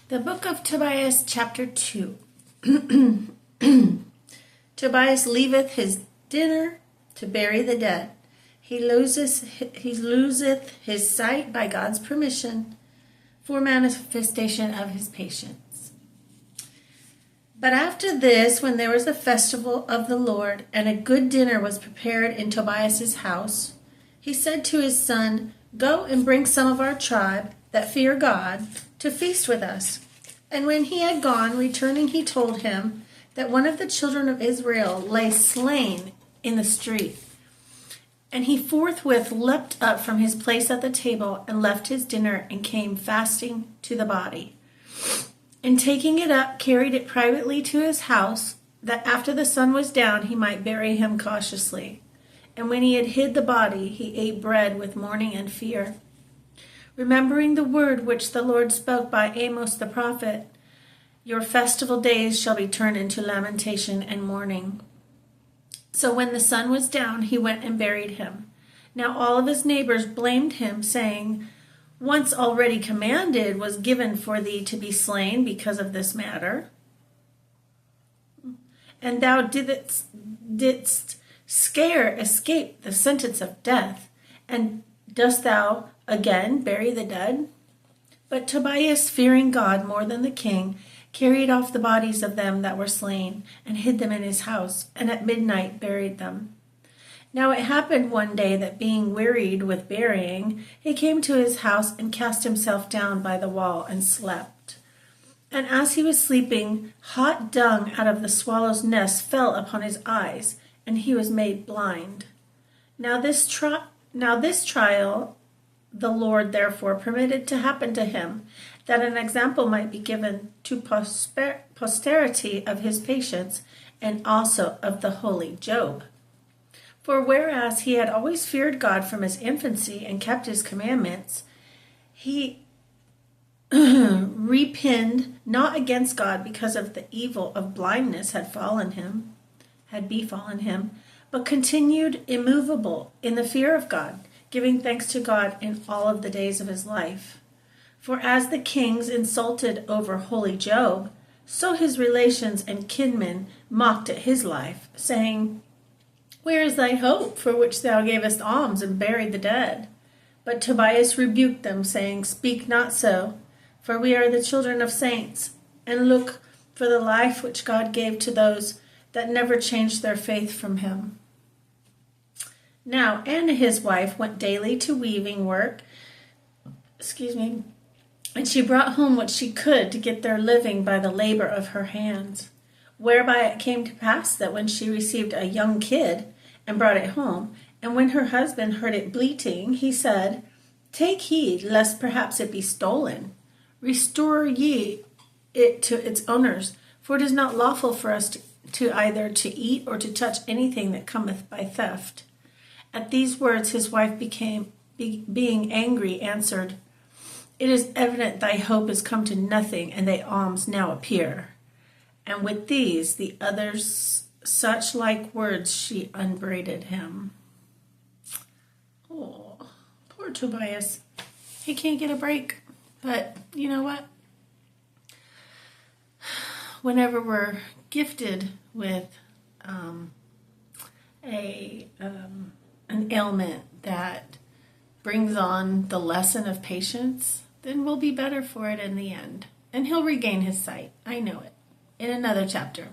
The book of Tobias, chapter 2. Tobias leaveth his dinner to bury the dead. He loseth his sight by God's permission for manifestation of his patience. But after this, when there was a festival of the Lord, and a good dinner was prepared in Tobias's house, he said to his son, Go and bring some of our tribe that fear God to feast with us. And when he had gone, returning, he told him that one of the children of Israel lay slain in the street. And he forthwith leapt up from his place at the table and left his dinner and came fasting to the body. And taking it up, carried it privately to his house, that after the sun was down he might bury him cautiously. And when he had hid the body, he ate bread with mourning and fear, remembering the word which the Lord spoke by Amos the prophet, Your festival days shall be turned into lamentation and mourning. So when the sun was down, he went and buried him. Now all of his neighbors blamed him, saying, Once already commanded was given for thee to be slain because of this matter. And thou didst escape the sentence of death, and dost thou again bury the dead? But Tobias, fearing God more than the king, carried off the bodies of them that were slain, and hid them in his house, and at midnight buried them. Now it happened one day that, being wearied with burying, he came to his house and cast himself down by the wall and slept. And as he was sleeping, hot dung out of the swallow's nest fell upon his eyes, and he was made blind. Now this trial the Lord therefore permitted to happen to him, that an example might be given to posterity of his patience, and also of the holy Job. For whereas he had always feared God from his infancy and kept his commandments, he repined not against God because of the evil of blindness had befallen him, but continued immovable in the fear of God, giving thanks to God in all of the days of his life. For as the kings insulted over holy Job, so his relations and kinmen mocked at his life, saying, Where is thy hope, for which thou gavest alms and buried the dead? But Tobias rebuked them, saying, Speak not so, for we are the children of saints, and look for the life which God gave to those that never changed their faith from him. Now Anna his wife went daily to weaving work, and she brought home what she could to get their living by the labor of her hands. Whereby it came to pass that when she received a young kid and brought it home, and when her husband heard it bleating, he said, Take heed, lest perhaps it be stolen. Restore ye it to its owners, for it is not lawful for us to either to eat or to touch anything that cometh by theft. At these words his wife being angry, answered, It is evident thy hope is come to nothing, and thy alms now appear. And with these, the others, such like words, she upbraided him. Oh, poor Tobias. He can't get a break. But you know what? Whenever we're gifted with an ailment that brings on the lesson of patience, then we'll be better for it in the end. And he'll regain his sight. I know it. In another chapter.